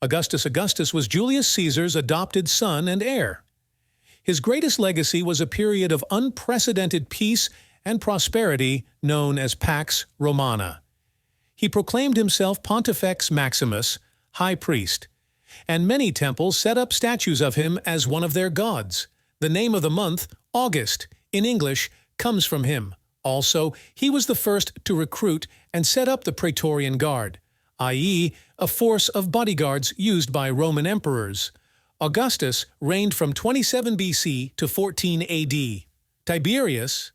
Augustus Augustus was Julius Caesar's adopted son and heir. His greatest legacy was a period of unprecedented peace and prosperity known as Pax Romana. He proclaimed himself Pontifex Maximus, high priest, and many temples set up statues of him as one of their gods. The name of the month, August, in English, comes from him. Also, he was the first to recruit and set up the Praetorian Guard, i.e., a force of bodyguards used by Roman emperors. Augustus reigned from 27 BC to 14 AD. Tiberius.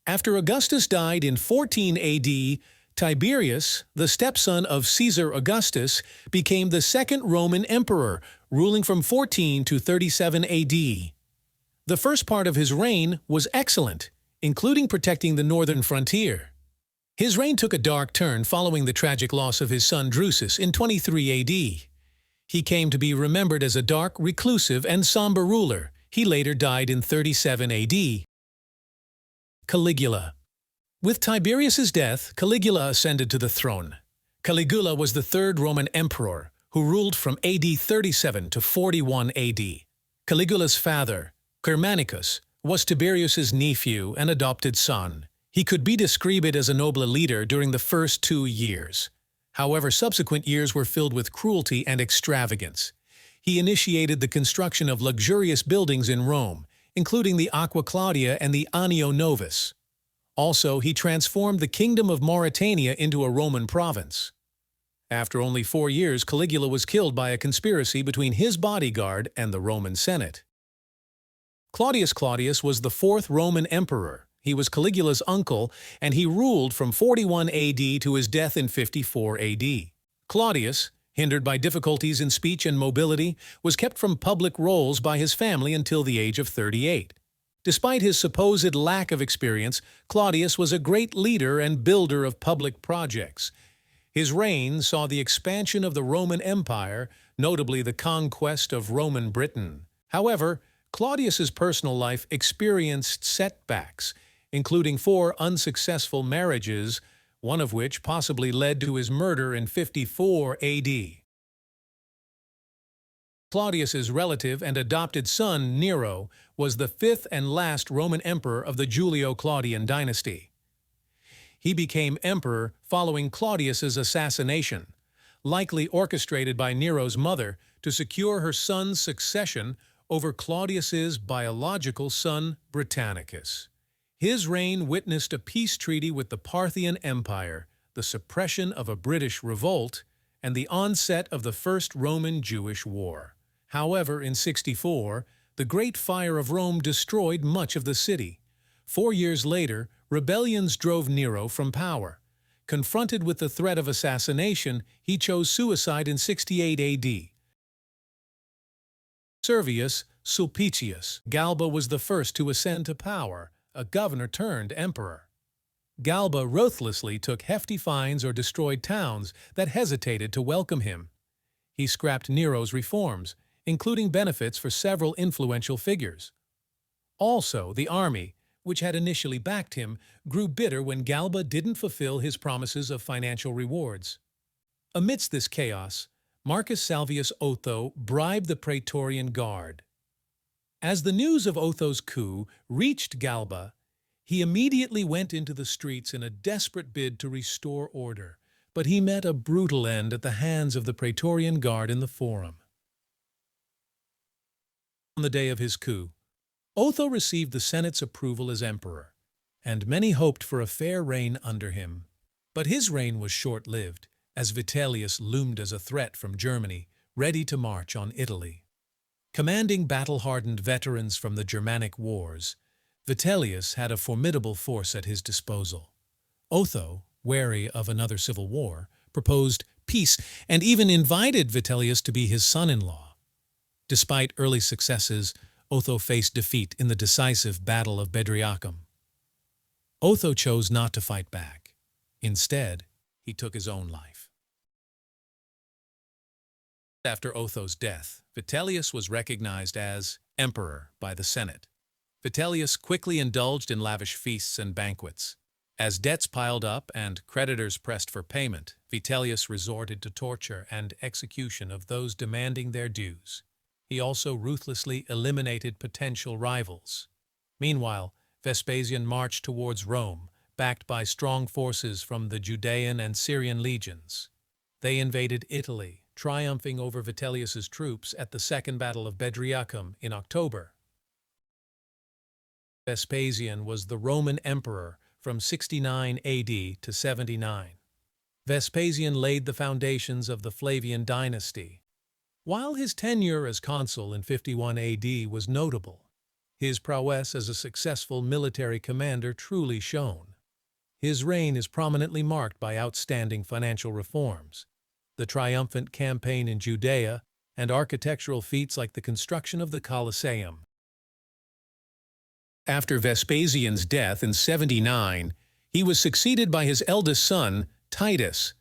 After Augustus died in 14 AD, Tiberius, the stepson of Caesar Augustus, became the second Roman emperor, ruling from 14 to 37 AD. The first part of his reign was excellent, including protecting the northern frontier. His reign took a dark turn following the tragic loss of his son Drusus in 23 AD. He came to be remembered as a dark, reclusive, and somber ruler. He later died in 37 AD. Caligula. With Tiberius's death, Caligula ascended to the throne. Caligula was the third Roman emperor, who ruled from AD 37 to 41 AD. Caligula's father, Germanicus, was Tiberius's nephew and adopted son. He could be described as a noble leader during the first 2 years. However, subsequent years were filled with cruelty and extravagance. He initiated the construction of luxurious buildings in Rome, including the Aqua Claudia and the Anio Novus. Also, he transformed the Kingdom of Mauritania into a Roman province. After only 4 years, Caligula was killed by a conspiracy between his bodyguard and the Roman Senate. Claudius Claudius was the fourth Roman emperor. He was Caligula's uncle, and he ruled from 41 AD to his death in 54 AD. Claudius, hindered by difficulties in speech and mobility, was kept from public roles by his family until the age of 38. Despite his supposed lack of experience, Claudius was a great leader and builder of public projects. His reign saw the expansion of the Roman Empire, notably the conquest of Roman Britain. However, Claudius's personal life experienced setbacks, including 4 unsuccessful marriages, one of which possibly led to his murder in 54 AD. Claudius's relative and adopted son, Nero, was the 5th and last Roman emperor of the Julio-Claudian dynasty. He became emperor following Claudius's assassination, likely orchestrated by Nero's mother to secure her son's succession over Claudius's biological son, Britannicus. His reign witnessed a peace treaty with the Parthian Empire, the suppression of a British revolt, and the onset of the First Roman-Jewish War. However, in 64, the Great Fire of Rome destroyed much of the city. 4 years later, rebellions drove Nero from power. Confronted with the threat of assassination, he chose suicide in 68 AD. Servius Sulpicius Galba was the first to ascend to power, a governor turned emperor. Galba ruthlessly took hefty fines or destroyed towns that hesitated to welcome him. He scrapped Nero's reforms, including benefits for several influential figures. Also, the army, which had initially backed him, grew bitter when Galba didn't fulfill his promises of financial rewards. Amidst this chaos, Marcus Salvius Otho bribed the Praetorian Guard. As the news of Otho's coup reached Galba, he immediately went into the streets in a desperate bid to restore order, but he met a brutal end at the hands of the Praetorian Guard in the Forum. On the day of his coup, Otho received the Senate's approval as emperor, and many hoped for a fair reign under him. But his reign was short-lived, as Vitellius loomed as a threat from Germany, ready to march on Italy. Commanding battle-hardened veterans from the Germanic wars, Vitellius had a formidable force at his disposal. Otho, wary of another civil war, proposed peace and even invited Vitellius to be his son-in-law. Despite early successes, Otho faced defeat in the decisive Battle of Bedriacum. Otho chose not to fight back. Instead, he took his own life. After Otho's death, Vitellius was recognized as emperor by the Senate. Vitellius quickly indulged in lavish feasts and banquets. As debts piled up and creditors pressed for payment, Vitellius resorted to torture and execution of those demanding their dues. He also ruthlessly eliminated potential rivals. Meanwhile, Vespasian marched towards Rome, backed by strong forces from the Judean and Syrian legions. They invaded Italy, triumphing over Vitellius's troops at the Second Battle of Bedriacum in October. Vespasian was the Roman emperor from 69 AD to 79. Vespasian laid the foundations of the Flavian dynasty. While his tenure as consul in 51 AD was notable, his prowess as a successful military commander truly shone. His reign is prominently marked by outstanding financial reforms, the triumphant campaign in Judea, and architectural feats like the construction of the Colosseum. After Vespasian's death in 79, he was succeeded by his eldest son, Titus.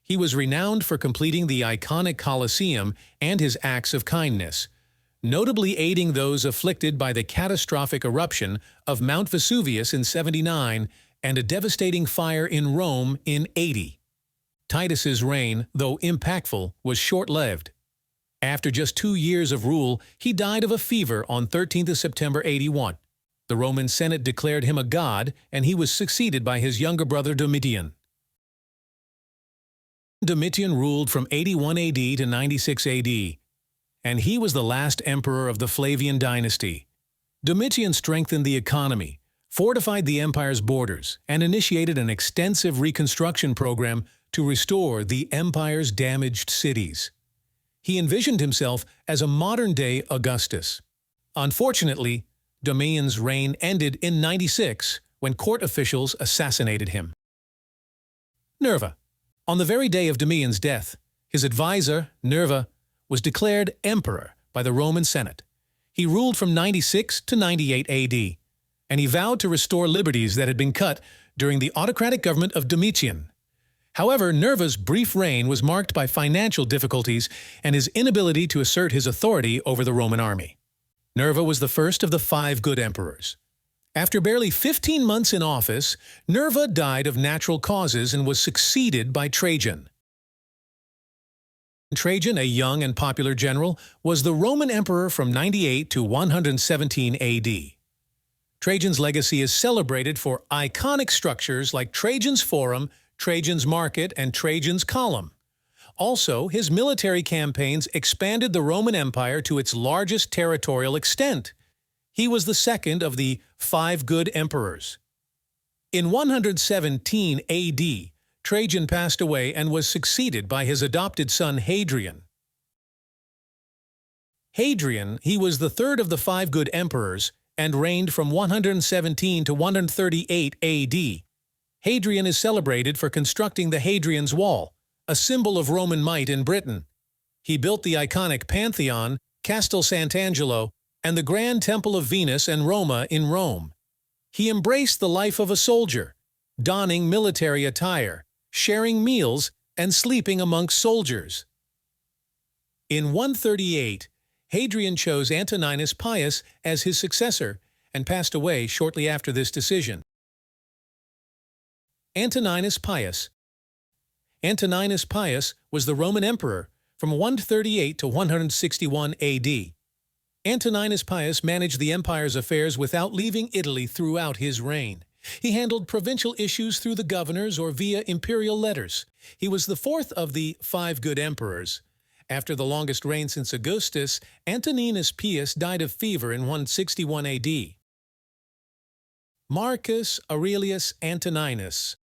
He was renowned for completing the iconic Colosseum and his acts of kindness, notably aiding those afflicted by the catastrophic eruption of Mount Vesuvius in 79 and a devastating fire in Rome in 80. Titus's reign, though impactful, was short-lived. After just 2 years of rule, he died of a fever on 13th September 81. The Roman Senate declared him a god, and he was succeeded by his younger brother Domitian. Domitian ruled from 81 AD to 96 AD, and he was the last emperor of the Flavian dynasty. Domitian strengthened the economy, fortified the empire's borders, and initiated an extensive reconstruction program to restore the empire's damaged cities. He envisioned himself as a modern-day Augustus. Unfortunately, Domitian's reign ended in 96 when court officials assassinated him. Nerva. On the very day of Domitian's death, his advisor, Nerva, was declared emperor by the Roman Senate. He ruled from 96 to 98 AD, and he vowed to restore liberties that had been cut during the autocratic government of Domitian. However, Nerva's brief reign was marked by financial difficulties and his inability to assert his authority over the Roman army. Nerva was the first of the 5 good emperors. After barely 15 months in office, Nerva died of natural causes and was succeeded by Trajan. Trajan, a young and popular general, was the Roman emperor from 98 to 117 AD. Trajan's legacy is celebrated for iconic structures like Trajan's Forum, Trajan's Market, and Trajan's Column. Also, his military campaigns expanded the Roman Empire to its largest territorial extent. He was the second of the 5 good emperors. In 117 AD, Trajan passed away and was succeeded by his adopted son Hadrian. Hadrian, he was the third of the 5 good emperors and reigned from 117 to 138 AD. Hadrian is celebrated for constructing the Hadrian's Wall, a symbol of Roman might in Britain. He built the iconic Pantheon, Castel Sant'Angelo, and the Grand Temple of Venus and Roma in Rome. He embraced the life of a soldier, donning military attire, sharing meals, and sleeping amongst soldiers. In 138, Hadrian chose Antoninus Pius as his successor and passed away shortly after this decision. Antoninus Pius. Antoninus Pius was the Roman emperor from 138 to 161 AD. Antoninus Pius managed the empire's affairs without leaving Italy throughout his reign. He handled provincial issues through the governors or via imperial letters. He was the fourth of the 5 good emperors. After the longest reign since Augustus, Antoninus Pius died of fever in 161 AD. Marcus Aurelius Antoninus.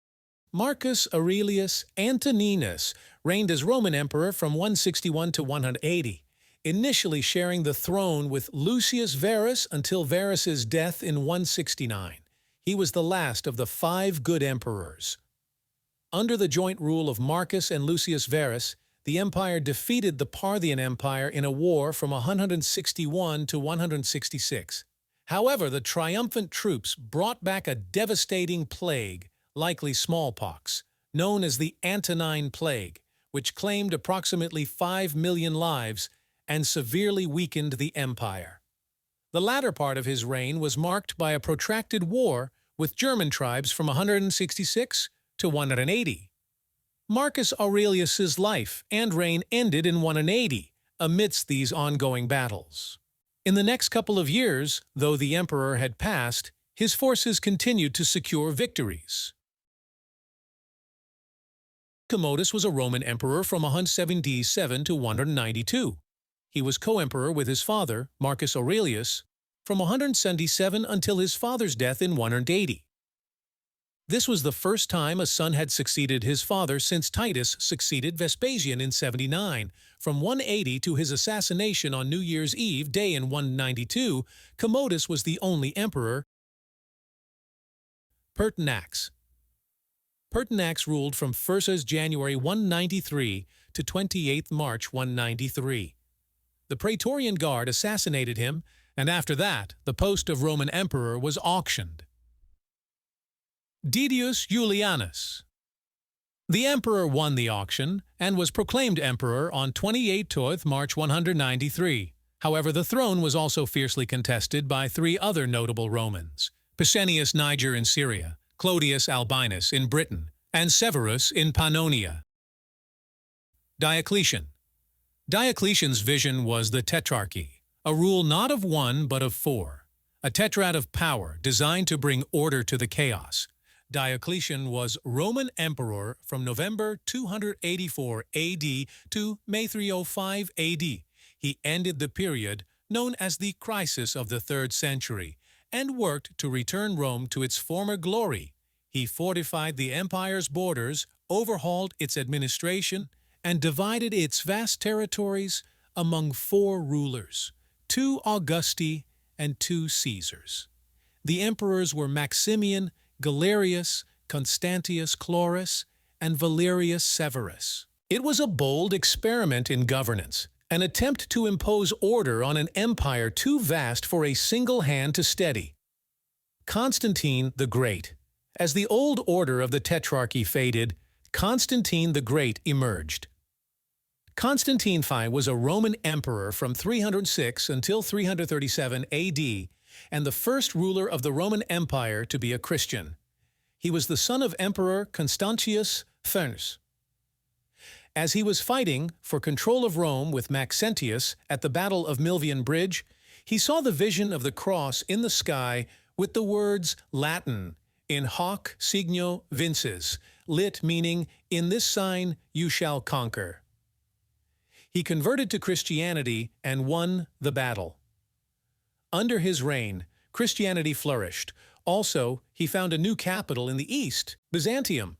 Marcus Aurelius Antoninus reigned as Roman emperor from 161 to 180, initially sharing the throne with Lucius Verus until Verus's death in 169. He was the last of the 5 good emperors. Under the joint rule of Marcus and Lucius Verus, the empire defeated the Parthian Empire in a war from 161 to 166. However, the triumphant troops brought back a devastating plague, likely smallpox, known as the Antonine Plague, which claimed approximately 5 million lives and severely weakened the empire. The latter part of his reign was marked by a protracted war with German tribes from 166 to 180. Marcus Aurelius's life and reign ended in 180 amidst these ongoing battles. In the next couple of years, though the emperor had passed, his forces continued to secure victories. Commodus was a Roman emperor from 177 to 192. He was co-emperor with his father, Marcus Aurelius, from 177 until his father's death in 180. This was the first time a son had succeeded his father since Titus succeeded Vespasian in 79. From 180 to his assassination on New Year's Eve day in 192, Commodus was the only emperor. Pertinax. Pertinax ruled from 1st January 193 to 28 March 193. The Praetorian Guard assassinated him, and after that, the post of Roman emperor was auctioned. Didius Julianus. The emperor won the auction and was proclaimed emperor on 28 March 193. However, the throne was also fiercely contested by three other notable Romans: Pescennius Niger in Syria, Clodius Albinus in Britain, and Severus in Pannonia. Diocletian. Diocletian's vision was the Tetrarchy, a rule not of one but of four, a tetrad of power designed to bring order to the chaos. Diocletian was Roman emperor from November 284 AD to May 305 AD. He ended the period known as the crisis of the 3rd century and worked to return Rome to its former glory. He fortified the empire's borders, overhauled its administration, and divided its vast territories among 4 rulers, 2 Augusti and 2 Caesars. The emperors were Maximian, Galerius, Constantius Chlorus, and Valerius Severus. It was a bold experiment in governance, an attempt to impose order on an empire too vast for a single hand to steady. Constantine the Great. As the old order of the Tetrarchy faded, Constantine the Great emerged. Constantine V was a Roman emperor from 306 until 337 AD, and the first ruler of the Roman Empire to be a Christian. He was the son of Emperor Constantius Furnus. As he was fighting for control of Rome with Maxentius at the Battle of Milvian Bridge, he saw the vision of the cross in the sky with the words Latin, in hoc signo vinces, lit meaning, in this sign you shall conquer. He converted to Christianity and won the battle. Under his reign, Christianity flourished. Also, he found a new capital in the east, Byzantium,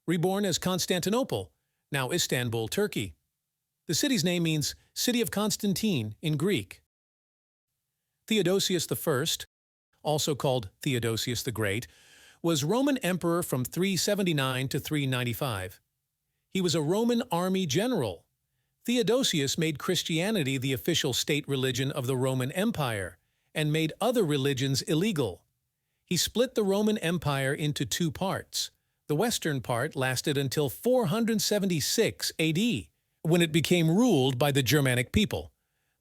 reborn as Constantinople, now Istanbul, Turkey. The city's name means City of Constantine in Greek. Theodosius I, also called Theodosius the Great, was Roman emperor from 379 to 395. He was a Roman army general. Theodosius made Christianity the official state religion of the Roman Empire and made other religions illegal. He split the Roman Empire into 2 parts. The western part lasted until 476 AD, when it became ruled by the Germanic people.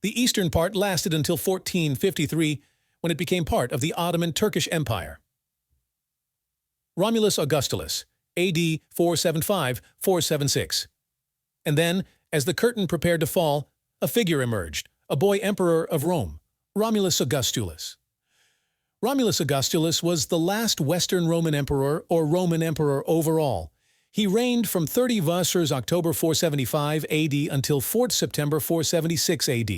The eastern part lasted until 1453, when it became part of the Ottoman Turkish Empire. Romulus Augustulus, AD 475-476. And then, as the curtain prepared to fall, a figure emerged, a boy emperor of Rome, Romulus Augustulus. Romulus Augustulus was the last Western Roman emperor or Roman emperor overall. He reigned from 30 Vessars October 475 AD until 4th September 476 AD.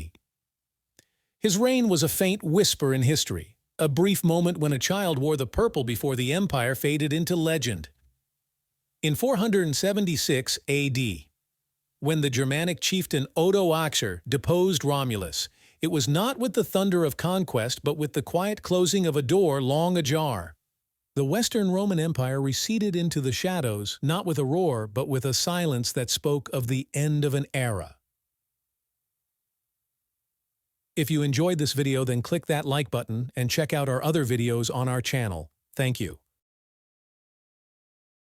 His reign was a faint whisper in history, a brief moment when a child wore the purple before the empire faded into legend. In 476 AD, when the Germanic chieftain Odoacer deposed Romulus, it was not with the thunder of conquest but with the quiet closing of a door long ajar. The Western Roman Empire receded into the shadows, not with a roar, but with a silence that spoke of the end of an era. If you enjoyed this video, then click that like button and check out our other videos on our channel. Thank you.